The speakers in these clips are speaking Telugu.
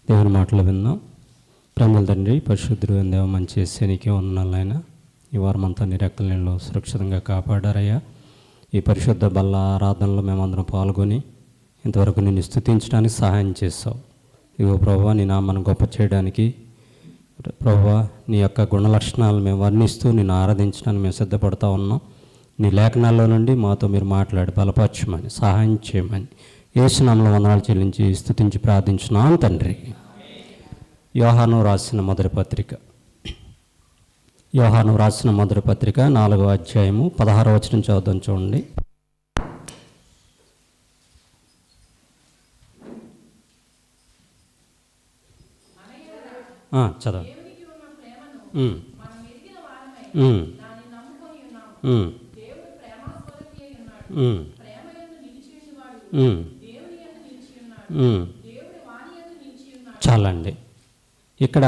దేవుని మాటలు విందాం. ప్రేమల తండ్రి, పరిశుద్ధుడు దేవ, మంచి నీకే వందనాలు నాయన. ఈ వారం అంతా నీ రెక్కల నీళ్ళు సురక్షితంగా కాపాడారయ్యా. ఈ పరిశుద్ధ బల్ల ఆరాధనలో మేమందరం పాల్గొని ఇంతవరకు నిన్ను స్తుతించడానికి సహాయం చేస్తావు. ఇగో ప్రభువా, నీ నామాన్ని గొప్ప చేయడానికి ప్రభువా, నీ యొక్క గుణలక్షణాలు మేము వర్ణిస్తూ నిన్ను ఆరాధించడానికి మేము సిద్ధపడతా ఉన్నాం. నీ లేఖనాల్లో నుండి మాతో మీరు మాట్లాడి బలపరచమని, సహాయం చేయమని యేసు నామములో వందనాలు చెల్లించి స్తుతించి ప్రార్థించున్నాం తండ్రి. యోహాను రాసిన మొదటి పత్రిక 4వ అధ్యాయము 16వ వచనం చదువుదాం. చూడండి. చదవండి. చాలండి. ఇక్కడ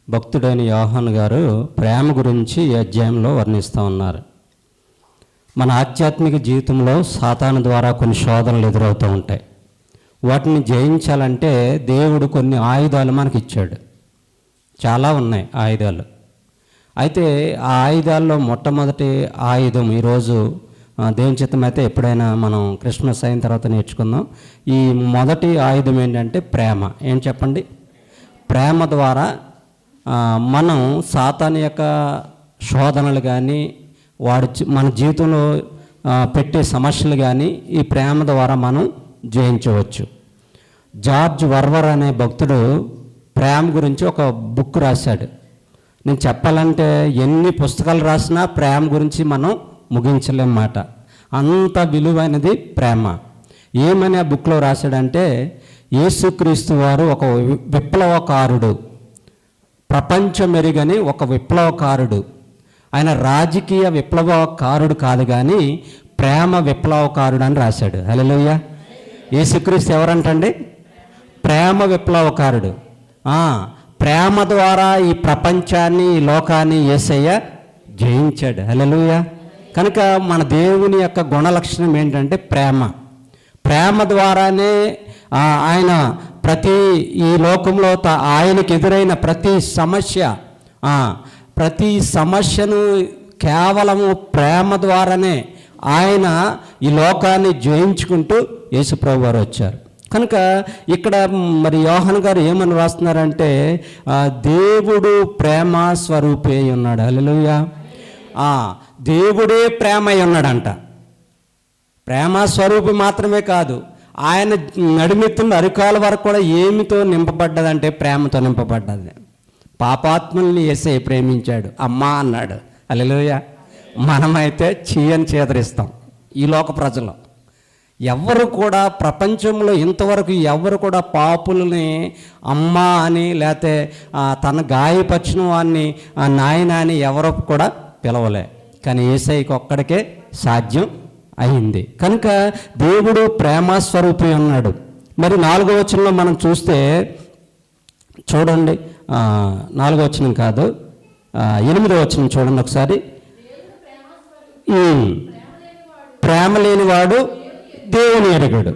భక్తుడైన యోహాను గారు ప్రేమ గురించి ఈ అధ్యాయంలో వర్ణిస్తూ ఉన్నారు. మన ఆధ్యాత్మిక జీవితంలో సాతాను ద్వారా కొన్ని శోధనలు ఎదురవుతూ ఉంటాయి. వాటిని జయించాలంటే దేవుడు కొన్ని ఆయుధాలు మనకి ఇచ్చాడు. చాలా ఉన్నాయి ఆయుధాలు. అయితే ఆ ఆయుధాల్లో మొట్టమొదటి ఆయుధం ఈరోజు దేవుని చిత్తం అయితే ఎప్పుడైనా మనం క్రిస్మస్ అయిన తర్వాత నేర్చుకుందాం. ఈ మొదటి ఆయుధం ఏంటంటే ప్రేమ. ఏం చెప్పండి? ప్రేమ ద్వారా మనం సాతాను యొక్క శోధనలు కానీ మన జీవితంలో పెట్టే సమస్యలు కానీ ఈ ప్రేమ ద్వారా మనం జయించవచ్చు. జార్జ్ వర్వర్ అనే భక్తుడు ప్రేమ గురించి ఒక బుక్ రాశాడు. నేను చెప్పాలంటే ఎన్ని పుస్తకాలు రాసినా ప్రేమ గురించి మనం ముగించలేమాట. అంత విలువైనది ప్రేమ. ఏమని ఆ బుక్లో రాశాడంటే, యేసుక్రీస్తు వారు ఒక విప్లవకారుడు, ప్రపంచమెరుగని ఒక విప్లవకారుడు. ఆయన రాజకీయ విప్లవకారుడు కాదు కానీ ప్రేమ విప్లవకారుడు అని రాశాడు. హల్లెలూయా. యేసుక్రీస్తు ఎవరంటండి? ప్రేమ విప్లవకారుడు. ప్రేమ ద్వారా ఈ ప్రపంచాన్ని, ఈ లోకాన్ని యేసయ్య జయించాడు. హల్లెలూయా. కనుక మన దేవుని యొక్క గుణలక్షణం ఏంటంటే ప్రేమ. ప్రేమ ద్వారానే ఆయన ఈ లోకంలో ఆయనకు ఎదురైన ప్రతి సమస్యను కేవలము ప్రేమ ద్వారానే ఆయన ఈ లోకాన్ని జయించుకుంటూ యేసుప్రభు వారు వచ్చారు. కనుక ఇక్కడ మరి యోహాను గారు ఏమని రాస్తున్నారంటే, దేవుడు ప్రేమ స్వరూపి అయి ఉన్నాడు. హల్లెలూయా. దేవుడే ప్రేమ అయి ఉన్నాడంట. ప్రేమ స్వరూపి మాత్రమే కాదు, ఆయన నడిమెత్తున్న అరికాల వరకు కూడా ఏమితో నింపబడ్డదంటే ప్రేమతో నింపబడ్డది. పాపాత్ముల్ని యేసయ్య ప్రేమించాడు, అమ్మా అన్నాడు. హల్లెలూయా. మనమైతే చీయని చేదరిస్తాం. ఈ లోక ప్రజలు ఎవరు కూడా ప్రపంచంలో ఇంతవరకు ఎవరు కూడా పాపులని అమ్మ అని లేకపోతే తన గాయపరిచిన వాడిని నాయన అని ఎవరు కూడా పిలవలే. కానీ యేసయ్యకి ఒక్కడికే సాధ్యం అయింది. కనుక దేవుడు ప్రేమస్వరూపి ఉన్నాడు. మరి 4వ వచనంలో మనం చూస్తే చూడండి, 4వ వచనం కాదు, 8వ వచనం చూడండి ఒకసారి. ప్రేమ లేనివాడు దేవుని ఎరుగడు.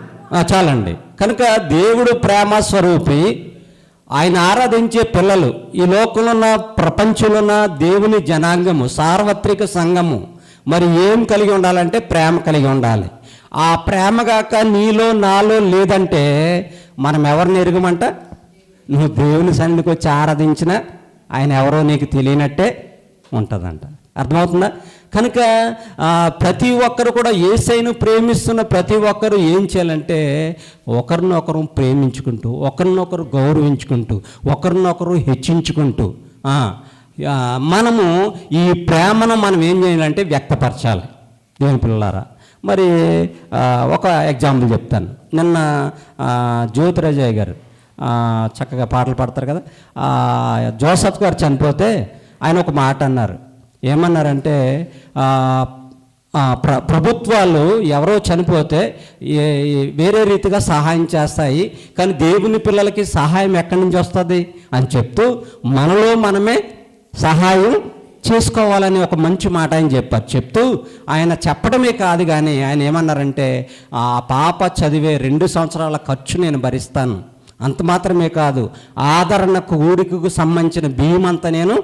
చాలండి. కనుక దేవుడు ప్రేమస్వరూపి. ఆయన ఆరాధించే పిల్లలు, ఈ లోకంలో ఉన్న ప్రపంచంలో ఉన్న దేవుని జనాంగము, సార్వత్రిక సంఘము మరి ఏం కలిగి ఉండాలంటే ప్రేమ కలిగి ఉండాలి. ఆ ప్రేమ కాక నీలో నాలో లేదంటే మనం ఎవరిని ఎరుగమంట? నువ్వు దేవుని సన్నిధికి వచ్చి ఆరాధించినా ఆయన ఎవరో నీకు తెలియనట్టే ఉంటుందంట. అర్థమవుతుందా? కనుక ప్రతి ఒక్కరు కూడా యేసయ్యను ప్రేమిస్తున్న ప్రతి ఒక్కరు ఏం చేయాలంటే ఒకరినొకరు ప్రేమించుకుంటూ, ఒకరినొకరు గౌరవించుకుంటూ, ఒకరినొకరు హెచ్చించుకుంటూ మనము ఈ ప్రేమను మనం ఏం చేయాలంటే వ్యక్తపరచాలి. దేవుని పిల్లలారా, మరి ఒక ఎగ్జాంపుల్ చెప్తాను. నిన్న జ్యోతిరాజయ్య గారు చక్కగా పాటలు పాడతారు కదా, జోసఫ్ గారు చనిపోతే ఆయన ఒక మాట అన్నారు. ఏమన్నారంటే, ప్రభుత్వాలు ఎవరో చనిపోతే వేరే రీతిగా సహాయం చేస్తాయి, కానీ దేవుని పిల్లలకి సహాయం ఎక్కడి నుంచి వస్తుంది అని చెప్తూ మనలో మనమే సహాయం చేసుకోవాలని ఒక మంచి మాట ఆయన చెప్పారు. చెప్తూ ఆయన చెప్పడమే కాదు కానీ ఆయన ఏమన్నారంటే, ఆ పాప చదివే 2 సంవత్సరాల ఖర్చు నేను భరిస్తాను, అంత మాత్రమే కాదు, ఆదరణ కూడికకు సంబంధించిన బియ్యం అంతా నేను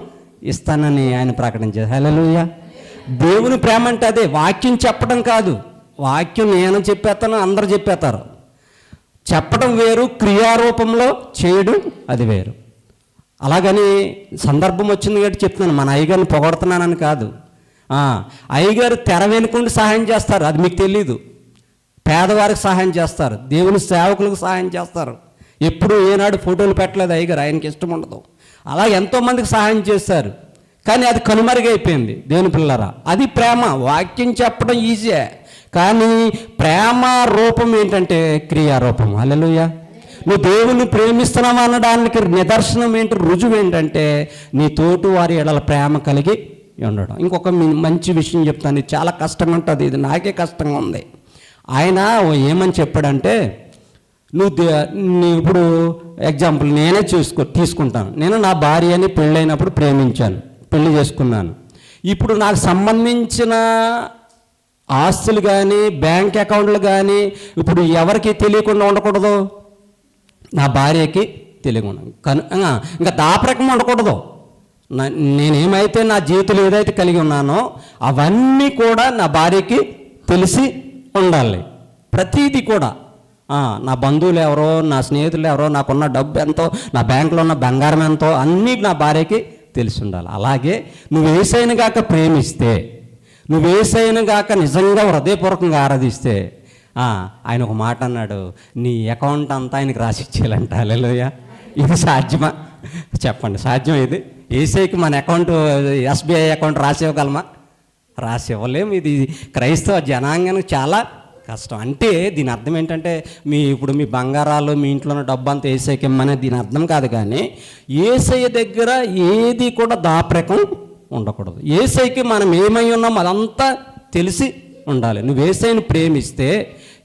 ఇస్తానని ఆయన ప్రకటించారు. హల్లెలూయా. దేవుని ప్రేమ అంటే అదే, వాక్యం చెప్పడం కాదు. వాక్యం నేను చెప్పేస్తాను, అందరూ చెప్పేస్తారు. చెప్పడం వేరు, క్రియారూపంలో చేయడం అది వేరు. అలాగని సందర్భం వచ్చింది కాబట్టి చెప్తున్నాను, మన అయ్యగారిని పొగడుతున్నానని కాదు. అయ్యగారు తెర వెనుకుండి సహాయం చేస్తారు, అది మీకు తెలీదు. పేదవారికి సహాయం చేస్తారు, దేవుని సేవకులకు సహాయం చేస్తారు. ఎప్పుడు ఏనాడు ఫోటోలు పెట్టలేదు అయ్యగారు, ఆయనకి ఇష్టం ఉండదు. అలా ఎంతోమందికి సహాయం చేశారు, కానీ అది కనుమరుగైపోయింది. దేవుని పిల్లరా, అది ప్రేమ. వాక్యం చెప్పడం ఈజీయే, కానీ ప్రేమ రూపం ఏంటంటే క్రియారూపం. హల్లెలూయా. నువ్వు దేవుని ప్రేమిస్తున్నావు అనడానికి నిదర్శనం ఏంటి, రుజువు ఏంటంటే నీ తోటి వారి ఎడల ప్రేమ కలిగి ఉండడం. ఇంకొక మంచి విషయం చెప్తాను, ఇది చాలా కష్టంగా ఉంటుంది, ఇది నాకే కష్టంగా ఉంది. ఆయన ఏమని చెప్పాడంటే, నువ్వు ఇప్పుడు ఎగ్జాంపుల్ నేనే తీసుకుంటాను. నేను నా భార్యని పెళ్ళైనప్పుడు ప్రేమించాను, పెళ్లి చేసుకున్నాను. ఇప్పుడు నాకు సంబంధించిన ఆస్తులు కానీ బ్యాంక్ అకౌంట్లు కానీ ఇప్పుడు ఎవరికి తెలియకుండా ఉండకూడదు, నా భార్యకి తెలియకుండా. ఇంకా దాపరకం ఉండకూడదు. నేనేమైతే నా జీవితంలో ఏదైతే కలిగి ఉన్నానో అవన్నీ కూడా నా భార్యకి తెలిసి ఉండాలి. ప్రతీది కూడా, నా బంధువులు ఎవరో, నా స్నేహితులు ఎవరో, నాకున్న డబ్బు ఎంతో, నా బ్యాంకులో ఉన్న బంగారం ఎంతో, అన్నీ నా భార్యకి తెలిసి ఉండాలి. అలాగే నువ్వు యేసయ్యను గాక ప్రేమిస్తే, నువ్వు యేసయ్యను గాక నిజంగా హృదయపూర్వకంగా ఆరాధిస్తే, ఆయన ఒక మాట అన్నాడు, నీ అకౌంట్ అంతా ఆయనకి రాసిచ్చేయాలంట. హల్లెలూయా. ఇది సాధ్యమా చెప్పండి? సాధ్యం ఇది? యేసయ్యకి మన అకౌంట్, ఎస్బీఐ అకౌంట్ రాసివ్వగలమా? రాసివ్వలేము. ఇది క్రైస్తవ జనాంగానికి చాలా కష్టం. అంటే దీని అర్థం ఏంటంటే, ఇప్పుడు మీ బంగారాలు, మీ ఇంట్లో ఉన్న డబ్బు అంతా యేసయ్యకి ఇమ్మనే దీని అర్థం కాదు. కానీ యేసయ్య దగ్గర ఏది కూడా దాపరికం ఉండకూడదు. యేసయ్యకి మనం ఏమై ఉన్నాం అదంతా తెలిసి ఉండాలి. నువ్వు యేసయ్యను ప్రేమిస్తే,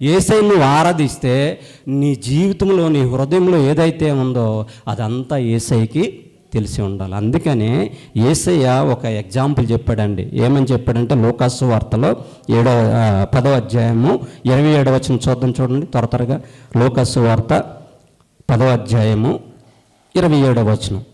యేసయ్యను నువ్వు ఆరాధిస్తే, నీ జీవితంలో, నీ హృదయంలో ఏదైతే ఉందో అదంతా యేసయ్యకి తెలిసి ఉండాలి. అందుకనే యేసయ్య ఒక ఎగ్జాంపుల్ చెప్పాడండి. ఏమని చెప్పాడంటే, లూకాసు వార్తలో 10వ అధ్యాయము 27వ వచనం చూద్దాం, చూడండి త్వరగా. లూకాసు వార్త 10వ అధ్యాయము 27వ వచనం.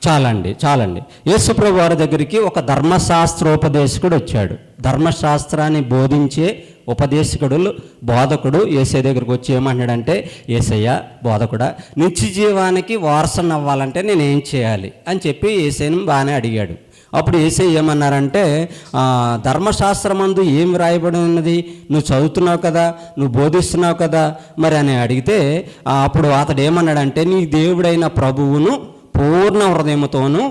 చాలండి. యేసుప్రభు వారి దగ్గరికి ఒక ధర్మశాస్త్రోపదేశకుడు వచ్చాడు. ధర్మశాస్త్రాన్ని బోధించే బోధకుడు యేసయ్య దగ్గరికి వచ్చి ఏమన్నాడంటే, యేసయ్య బోధకుడా, నిత్య జీవానికి వారసుని అవ్వాలంటే నేనేం చేయాలి అని చెప్పి యేసయ్యను బాగానే అడిగాడు. అప్పుడు యేసయ్య ఏమన్నారంటే, ధర్మశాస్త్రమందు ఏం రాయబడి ఉన్నది, నువ్వు చదువుతున్నావు కదా, నువ్వు బోధిస్తున్నావు కదా మరి అని అడిగితే, అప్పుడు అతడు ఏమన్నాడంటే, నీ దేవుడైన ప్రభువును పూర్ణ హృదయముతోనూ,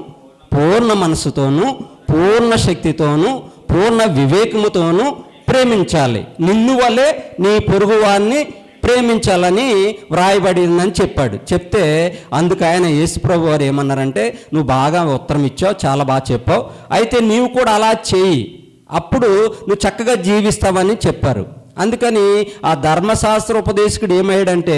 పూర్ణ మనసుతోనూ, పూర్ణ శక్తితోనూ, పూర్ణ వివేకముతోనూ ప్రేమించాలి, నిన్ను వలె నీ పొరుగువాన్ని ప్రేమించాలని వ్రాయబడిందని చెప్పాడు. చెప్తే అందుకు ఆయన యేసుప్రభు వారు ఏమన్నారంటే, నువ్వు బాగా ఉత్తరం ఇచ్చావు, చాలా బాగా చెప్పావు, అయితే నీవు కూడా అలా చేయి, అప్పుడు నువ్వు చక్కగా జీవిస్తావని చెప్పారు. అందుకని ఆ ధర్మశాస్త్ర ఉపదేశకుడు ఏమయ్యాడంటే,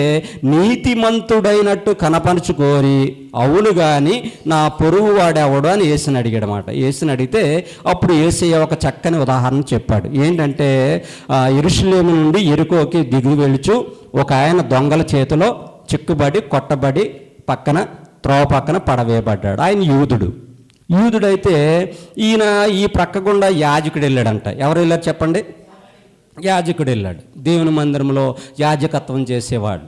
నీతిమంతుడైనట్టు కనపరుచుకోరి, అవును కానీ నా పొరుగు వాడేవాడు అని యేసుని అడిగాడు అన్నమాట. యేసుని అడిగితే అప్పుడు యేసయ్య ఒక చక్కని ఉదాహరణ చెప్పాడు. ఏంటంటే, యెరూషలేము నుండి యెరికోకి దిగి వెళుచు ఒక ఆయన దొంగల చేతిలో చిక్కుబడి, కొట్టబడి త్రోవ పక్కన పడవేయబడ్డాడు. ఆయన యూదుడైతే ఈయన ఈ ప్రక్క గుండా యాజకుడు వెళ్ళాడంట. ఎవరు వెళ్ళారు చెప్పండి? యాజకుడు వెళ్ళాడు. దేవుని మందిరంలో యాజకత్వం చేసేవాడు,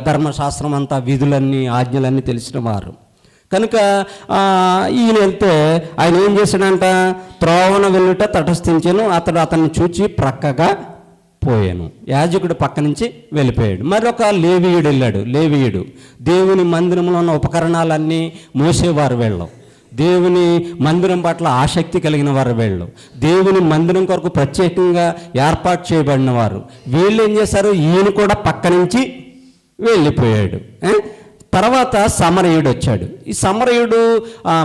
ధర్మశాస్త్రం అంతా, విధులన్నీ, ఆజ్ఞలన్నీ తెలిసిన వారు కనుక ఈయన వెళ్తే ఆయన ఏం చేశాడంట, త్రోవన వెళ్ళుట తటస్థించాను, అతన్ని చూచి ప్రక్కగా పోయాను. యాజకుడు పక్క నుంచి వెళ్ళిపోయాడు. మరొక లేవీయుడు వెళ్ళాడు. లేవీయుడు దేవుని మందిరంలో ఉన్న ఉపకరణాలన్నీ మోసేవారు వెళ్ళం, దేవుని మందిరం పట్ల ఆసక్తి కలిగిన వారు వీళ్ళు, దేవుని మందిరం కొరకు ప్రత్యేకంగా ఏర్పాటు చేయబడిన వారు. వీళ్ళు ఏం చేశారు, ఈయన కూడా పక్క నుంచి వెళ్ళిపోయాడు. తర్వాత సమరయుడు వచ్చాడు. ఈ సమరయుడు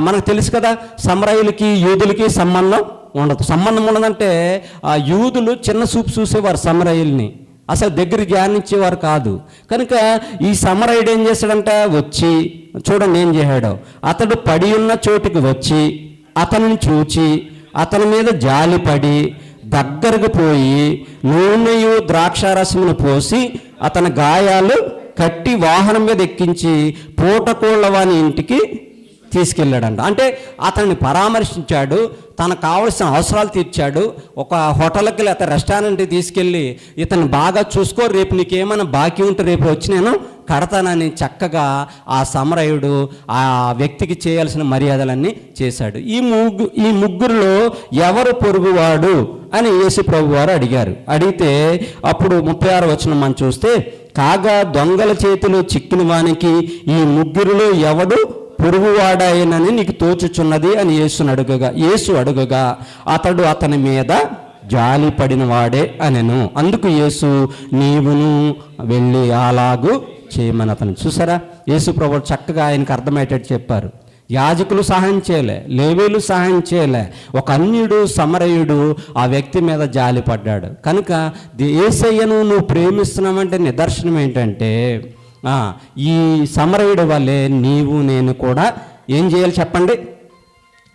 మనకు తెలుసు కదా, సమరయులకి యూదులకి సంబంధం ఉండదు. సంబంధం ఉండదంటే ఆ యూదులు చిన్న చూపు చూసేవారు సమరయుల్ని. అసలు దగ్గర ధ్యానించేవారు కాదు. కనుక ఈ సమరయుడు ఏం చేశాడంట, వచ్చి చూడండి ఏం చేశాడు. అతడు పడి ఉన్న చోటుకి వచ్చి అతనిని చూచి అతని మీద జాలిపడి దగ్గరకు పోయి నూనెయు ద్రాక్షారసమును పోసి అతని గాయాలు కట్టి వాహనం మీద ఎక్కించి పూటకోళ్ళ వాని ఇంటికి తీసుకెళ్ళాడంట. అంటే అతన్ని పరామర్శించాడు, తనకు కావలసిన అవసరాలు తీర్చాడు. ఒక హోటల్కి లేకపోతే రెస్టారెంట్కి తీసుకెళ్ళి ఇతను బాగా చూసుకో, రేపు నీకేమైనా బాకీ ఉంటే రేపు వచ్చి నేను కడతానని చక్కగా ఆ సమరయుడు ఆ వ్యక్తికి చేయాల్సిన మర్యాదలన్నీ చేశాడు. ఈ ముగ్గురులో ఎవరు పొరుగువాడు అని యేసు ప్రభు వారు అడిగారు. అడిగితే అప్పుడు 36 వచనం మనం చూస్తే, కాగా దొంగల చేతిలో చిక్కిన వానికి ఈ ముగ్గురులో ఎవడు పొరుగువాడాయనని నీకు తోచుచున్నది అని యేసు అడుగగా అతడు అతని మీద జాలి పడిన వాడే అనెను. అందుకు యేసు నీవును వెళ్ళి అలాగూ చేయమని అతను. చూసారా, యేసు ప్రభు చక్కగా ఆయనకు అర్థమయ్యేటట్టు చెప్పారు. యాజకులు సహాయం చేయలే, లేవీలు సహాయం చేయలే, ఒక అన్యుడు సమరయుడు ఆ వ్యక్తి మీద జాలి పడ్డాడు. కనుక యేసయ్యను నువ్వు ప్రేమిస్తున్నావంటే నిదర్శనం ఏంటంటే, ఈ సమరయుడు వల్లే నీవు నేను కూడా ఏం చేయాలి చెప్పండి.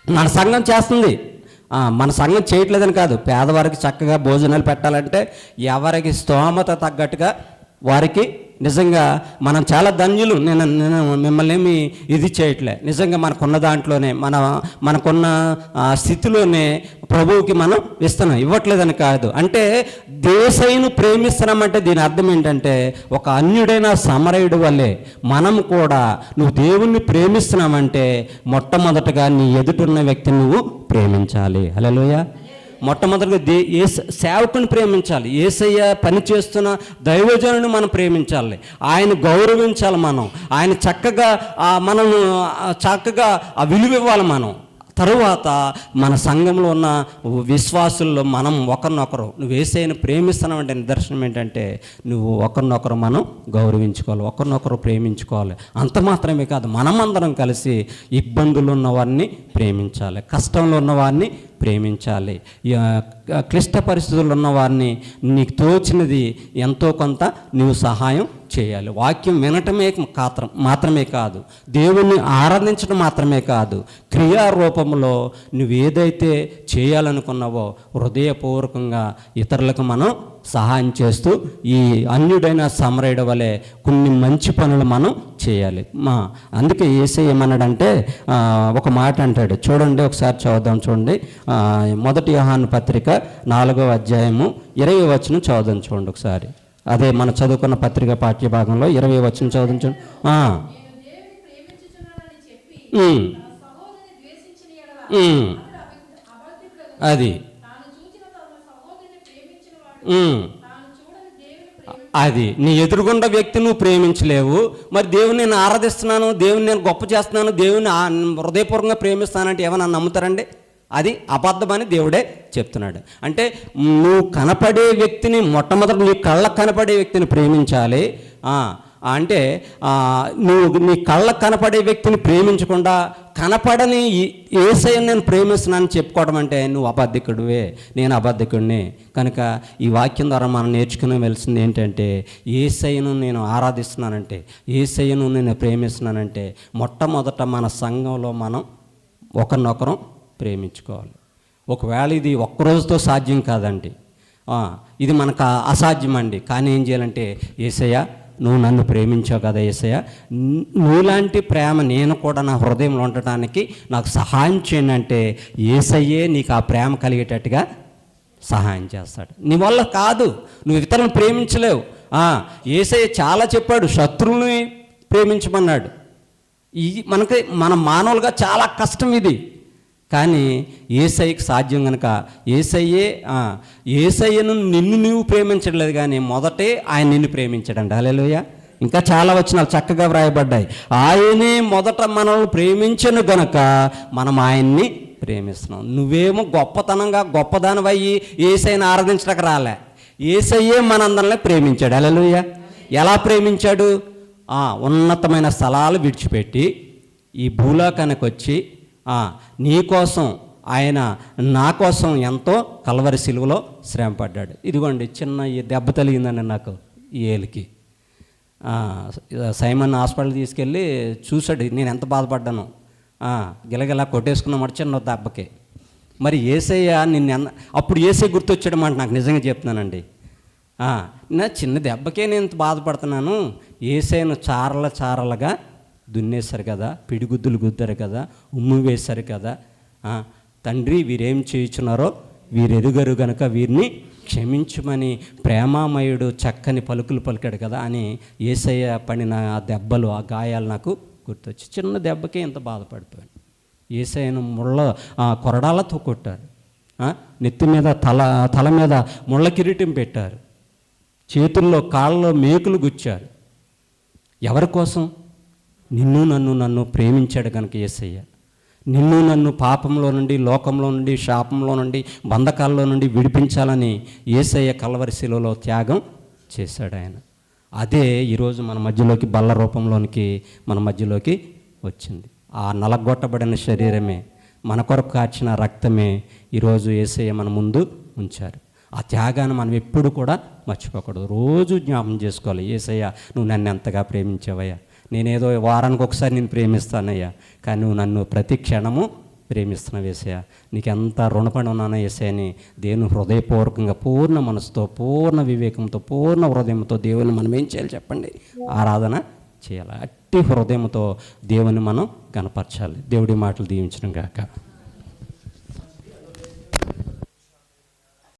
మన సంఘం చేస్తుంది, మన సంఘం చేయట్లేదని కాదు. పేదవారికి చక్కగా భోజనాలు పెట్టాలంటే ఎవరికి స్తోమత తగ్గట్టుగా వారికి నిజంగా మనం చాలా ధన్యులు. నేను మిమ్మల్ని ఏమి ఇది చేయట్లే. నిజంగా మనకున్న దాంట్లోనే మనకున్న స్థితిలోనే ప్రభువుకి మనం ఇస్తున్నాం, ఇవ్వట్లేదని కాదు. అంటే దేశైను ప్రేమిస్తున్నామంటే దీని అర్థం ఏంటంటే, ఒక అన్యుడైన సమరయుడు వల్లే మనం కూడా నువ్వు దేవుణ్ణి ప్రేమిస్తున్నామంటే మొట్టమొదటగా నీ ఎదుటిన్న వ్యక్తిని నువ్వు ప్రేమించాలి. హల్లెలూయా. మొట్టమొదటిగా సేవకుని ప్రేమించాలి. యేసయ్య పని చేస్తున్న దైవజనుని మనం ప్రేమించాలి, ఆయన గౌరవించాలి, ఆయన చక్కగా ఆ విలువ ఇవ్వాలి. తరువాత మన సంఘంలో ఉన్న విశ్వాసుల్లో మనం ఒకరినొకరు, నువ్వు యేసయ్యను ప్రేమిస్తున్నావంటే నిదర్శనం ఏంటంటే నువ్వు ఒకరినొకరు మనం గౌరవించుకోవాలి, ఒకరినొకరు ప్రేమించుకోవాలి. అంత మాత్రమే కాదు, మనమందరం కలిసి ఇబ్బందులు ఉన్నవారిని ప్రేమించాలి, కష్టంలో ఉన్నవారిని ప్రేమించాలి, క్లిష్ట పరిస్థితుల్లో ఉన్నవారిని నీకు తోచినది ఎంతో కొంత నువ్వు సహాయం చేయాలి. వాక్యం వినటమే మాత్రమే కాదు, దేవుణ్ణి ఆరాధించడం మాత్రమే కాదు, క్రియారూపంలో నువ్వు ఏదైతే చేయాలనుకున్నావో హృదయపూర్వకంగా ఇతరులకు మనం సహాయం చేస్తూ ఈ అన్యుడైన సమరయుడు వలె కొన్ని మంచి పనులు మనం చేయాలి. అందుకే యేసయ్య ఏమన్నాడంటే ఒక మాట అంటాడు, చూడండి ఒకసారి చదువుదాం. చూడండి, 1 యోహాను పత్రిక 4వ అధ్యాయము 20వ వచనం చదువుదాం. చూడండి ఒకసారి. అదే మన చదువుకున్న పత్రిక పాఠ్య భాగంలో 20వ వచనం చదువుదాం. చూడండి. అది నీ ఎదురుగుండా వ్యక్తి నువ్వు ప్రేమించలేవు. మరి దేవుని నేను ఆరాధిస్తున్నాను, దేవుని నేను గొప్ప చేస్తున్నాను, దేవుని హృదయపూర్వకంగా ప్రేమిస్తానంటే ఏమన్నా నమ్ముతారండి? అది అబద్ధమని దేవుడే చెప్తున్నాడు. అంటే నువ్వు కనపడే వ్యక్తిని మొట్టమొదటి నీ కళ్ళకు కనపడే వ్యక్తిని ప్రేమించాలి. అంటే నువ్వు నీ కళ్ళకు కనపడే వ్యక్తిని ప్రేమించకుండా కనపడని యేసయ్యను నేను ప్రేమిస్తున్నాను చెప్పుకోవడం అంటే నువ్వు అబద్ధికుడివే, నేను అబద్ధికుడిని. కనుక ఈ వాక్యం ద్వారా మనం నేర్చుకునేవలసింది ఏంటంటే, యేసయ్యను నేను ఆరాధిస్తున్నానంటే, యేసయ్యను నేను ప్రేమిస్తున్నానంటే మొట్టమొదట మన సంఘంలో మనం ఒకరినొకరం ప్రేమించుకోవాలి. ఒకవేళ ఇది ఒక్కరోజుతో సాధ్యం కాదండి, ఇది మనకు అసాధ్యం అండి. కానీ ఏం చేయాలంటే, యేసయ్య నువ్వు నన్ను ప్రేమించావు కదా యేసయ్య, నువ్వులాంటి ప్రేమ నేను కూడా నా హృదయంలో ఉండటానికి నాకు సహాయం చేయండి అంటే యేసయ్యే నీకు ఆ ప్రేమ కలిగేటట్టుగా సహాయం చేస్తాడు. నీ వల్ల కాదు, నువ్వు ఇతరులను ప్రేమించలేవు. యేసయ్య చాలా చెప్పాడు, శత్రువుని ప్రేమించమన్నాడు. ఇది మన మానవులుగా చాలా కష్టం ఇది. కానీ యేసయ్యకి సాధ్యం కనుక యేసయ్యను నిన్ను నువ్వు ప్రేమించట్లేదు, కానీ మొదటే ఆయన నిన్ను ప్రేమించాడండి. హల్లెలూయా. ఇంకా చాలా వచనాలు చక్కగా వ్రాయబడ్డాయి. ఆయనే మొదట మనల్ని ప్రేమించను గనక మనం ఆయన్ని ప్రేమిస్తున్నాం. నువ్వేమో గొప్పదానివయ్యి యేసయ్యను ఆరాధించడానికి రాలే, యేసయ్యే మనందరిని ప్రేమించాడు. హల్లెలూయా. ఎలా ప్రేమించాడు? ఉన్నతమైన స్థలాలు విడిచిపెట్టి ఈ భూలోకానికి వచ్చి నీ కోసం ఆయన నా కోసం ఎంతో కల్వరి సిలువలో శ్రమ పడ్డాడు. ఇదిగోండి చిన్న ఈ దెబ్బ తగిలిందండి నాకు ఈ ఏలికి. సైమన్ హాస్పిటల్ తీసుకెళ్ళి చూశాడు నేను ఎంత బాధపడ్డాను. గిలగిలా కొట్టేసుకున్నమాట చిన్న దెబ్బకి. మరి యేసయ్య అప్పుడు యేసయ్య గుర్తొచ్చాడు మాట నాకు, నిజంగా చెప్తున్నానండి. నా చిన్న దెబ్బకే నేను ఇంత బాధపడుతున్నాను, యేసయ్యను చారలుగా దున్నేశారు కదా, పిడిగుద్దులు గుద్దారు కదా, ఉమ్ము వేశారు కదా. తండ్రి వీరేం చేయుచున్నారో వీరెరుగరు గనుక వీరిని క్షమించుమని ప్రేమామయుడు చక్కని పలుకులు పలికాడు కదా అని యేసయ్య పడిన ఆ దెబ్బలు, ఆ గాయాలు నాకు గుర్తొచ్చి చిన్న దెబ్బకే ఇంత బాధపడిపోయాను. యేసయ్యను కొరడాలతో కొట్టారు, నెత్తి మీద తల మీద ముళ్ళ కిరీటం పెట్టారు, చేతుల్లో కాళ్ళలో మేకులు గుచ్చారు. ఎవరి కోసం? నన్ను ప్రేమించాడు కనుక యేసయ్య. నన్ను పాపంలో నుండి, లోకంలో నుండి, శాపంలో నుండి, బంధకాల్లో నుండి విడిపించాలని యేసయ్య కల్వరి శిలువలో త్యాగం చేశాడు ఆయన. అదే ఈరోజు మన మధ్యలోకి బల్ల రూపంలోనికి మన మధ్యలోకి వచ్చింది. ఆ నలగొట్టబడిన శరీరమే, మన కొరకు కాచిన రక్తమే ఈరోజు యేసయ్య మన ముందు ఉంచారు. ఆ త్యాగాన్ని మనం ఎప్పుడు కూడా మర్చిపోకూడదు. రోజు జ్ఞాపం చేసుకోవాలి, యేసయ్య నువ్వు నన్ను ఎంతగా ప్రేమించావయ్యా, నేనేదో వారానికి ఒకసారి నేను ప్రేమిస్తానయ్యా, కానీ నువ్వు నన్ను ప్రతి క్షణము ప్రేమిస్తున్నావు యేసయ్య, నీకెంత రుణపడి ఉన్నానో యేసయ్యని దేవుని హృదయపూర్వకంగా పూర్ణ మనసుతో, పూర్ణ వివేకంతో, పూర్ణ హృదయంతో దేవుని మనం ఏం చేయాలి చెప్పండి? ఆరాధన చేయాలి. అట్టి హృదయంతో దేవుని మనం కనపరచాలి. దేవుడి మాటలు దీవించడం గాక.